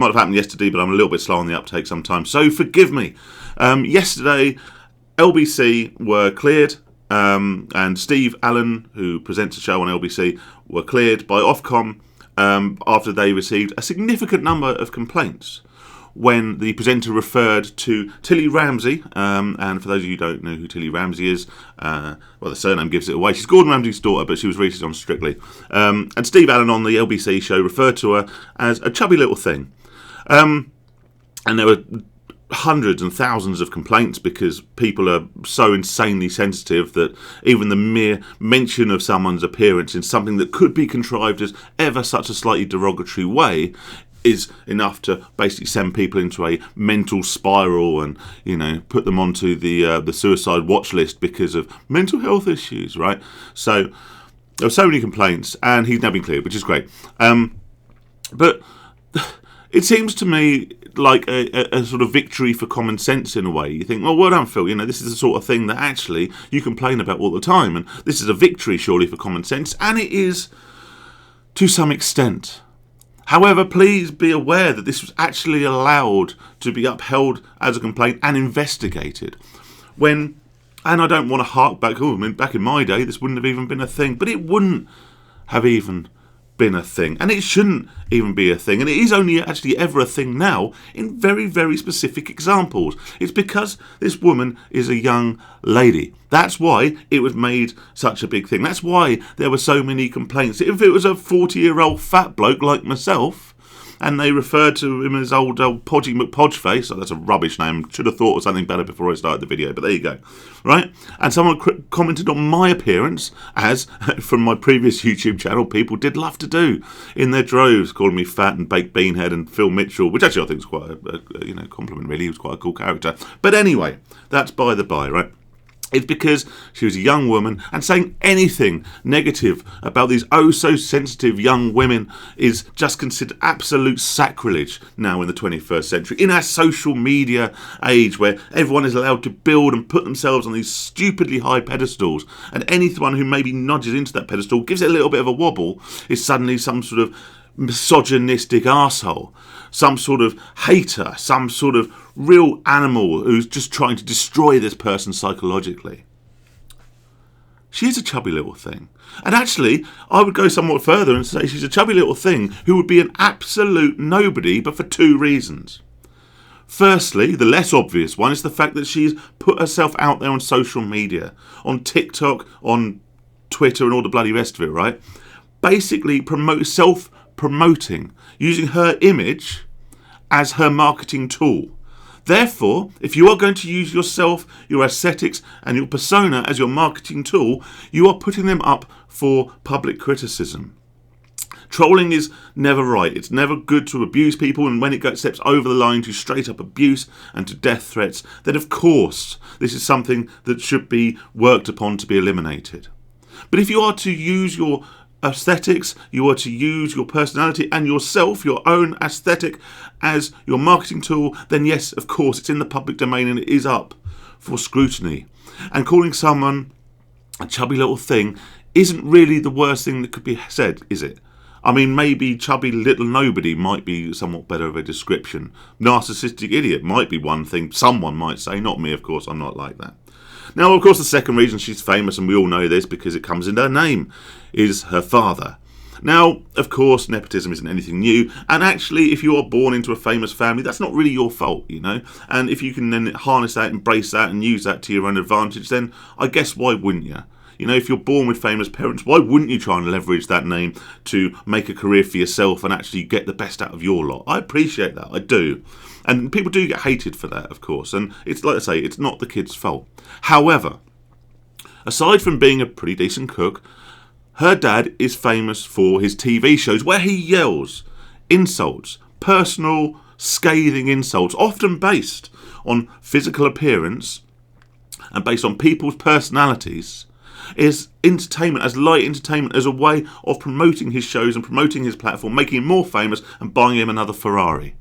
Might have happened yesterday, but I'm a little bit slow on the uptake sometimes, so forgive me. Yesterday, LBC were cleared, and Steve Allen, who presents a show on LBC, were cleared by Ofcom after they received a significant number of complaints when the presenter referred to Tilly Ramsay, and for those of you who don't know who Tilly Ramsay is, well, the surname gives it away. She's Gordon Ramsay's daughter, but she was recently on Strictly. And Steve Allen on the LBC show referred to her as a chubby little thing. And there were hundreds and thousands of complaints because people are so insanely sensitive that even the mere mention of someone's appearance in something that could be contrived as ever such a slightly derogatory way is enough to basically send people into a mental spiral and, you know, put them onto the suicide watch list because of mental health issues, right? So there were so many complaints, and he's now been cleared, which is great. But it seems to me like a sort of victory for common sense in a way. You think, well done, Phil, you know, this is the sort of thing that actually you complain about all the time, and this is a victory surely for common sense, and it is to some extent. However, please be aware that this was actually allowed to be upheld as a complaint and investigated. And I don't want to hark back, back in my day, this wouldn't have even been a thing, but it wouldn't have even been a thing, and it shouldn't even be a thing, and it is only actually ever a thing now in very, very specific examples. It's because this woman is a young lady. That's why it was made such a big thing. That's why there were so many complaints. If it was a 40-year-old fat bloke like myself, and they referred to him as old Podgy McPodgeface, so that's a rubbish name, should have thought of something better before I started the video, but there you go, right? And someone commented on my appearance, as from my previous YouTube channel, people did love to do in their droves, calling me fat and baked beanhead and Phil Mitchell, which actually I think is quite a compliment, really. He was quite a cool character. But anyway, that's by the by, right? It's because she was a young woman, and saying anything negative about these oh-so-sensitive young women is just considered absolute sacrilege now in the 21st century. In our social media age, where everyone is allowed to build and put themselves on these stupidly high pedestals, and anyone who maybe nudges into that pedestal, gives it a little bit of a wobble, is suddenly some sort of misogynistic arsehole, some sort of hater, some sort of real animal who's just trying to destroy this person psychologically. She's a chubby little thing. And actually, I would go somewhat further and say she's a chubby little thing who would be an absolute nobody, but for two reasons. Firstly, the less obvious one is the fact that she's put herself out there on social media, on TikTok, on Twitter and all the bloody rest of it, right? Basically self-promoting, using her image as her marketing tool. Therefore, if you are going to use yourself, your aesthetics and your persona as your marketing tool, you are putting them up for public criticism. Trolling is never right. It's never good to abuse people, and when it steps over the line to straight up abuse and to death threats, then of course this is something that should be worked upon to be eliminated. But if you are to use your aesthetics, you are to use your personality and yourself, your own aesthetic, as your marketing tool, then yes, of course, it's in the public domain and it is up for scrutiny. And calling someone a chubby little thing isn't really the worst thing that could be said, is it? I mean, maybe chubby little nobody might be somewhat better of a description. Narcissistic idiot might be one thing someone might say, not me, of course, I'm not like that. Now, of course, the second reason she's famous, and we all know this because it comes in her name, is her father. Now, of course, nepotism isn't anything new, and actually, if you are born into a famous family, that's not really your fault, you know? And if you can then harness that, embrace that, and use that to your own advantage, then I guess why wouldn't you? You know, if you're born with famous parents, why wouldn't you try and leverage that name to make a career for yourself and actually get the best out of your lot? I appreciate that, I do. And people do get hated for that, of course, and it's like I say, it's not the kid's fault. However, aside from being a pretty decent cook, her dad is famous for his TV shows where he yells insults, personal, scathing insults, often based on physical appearance and based on people's personalities, is entertainment, as light entertainment, as a way of promoting his shows and promoting his platform, making him more famous and buying him another Ferrari.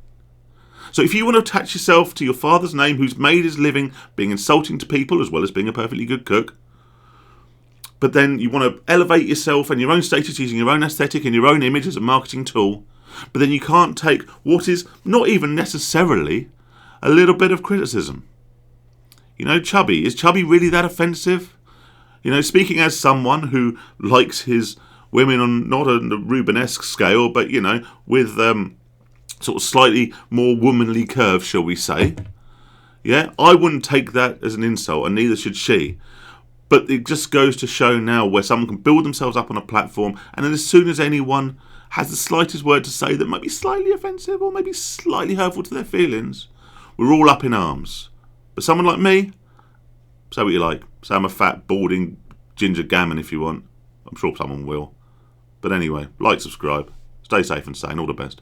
So if you want to attach yourself to your father's name, who's made his living being insulting to people as well as being a perfectly good cook, but then you want to elevate yourself and your own status using your own aesthetic and your own image as a marketing tool, But then you can't take what is not even necessarily a little bit of criticism. You know, Chubby. Is Chubby really that offensive? You know, speaking as someone who likes his women on not a Rubenesque scale, but, you know, with sort of slightly more womanly curves, shall we say. Yeah, I wouldn't take that as an insult, and neither should she. But it just goes to show now where someone can build themselves up on a platform, and then as soon as anyone has the slightest word to say that might be slightly offensive or maybe slightly hurtful to their feelings, we're all up in arms. But someone like me, say what you like. Say I'm a fat, balding ginger gammon if you want. I'm sure someone will. But anyway, like, subscribe. Stay safe and sane. All the best.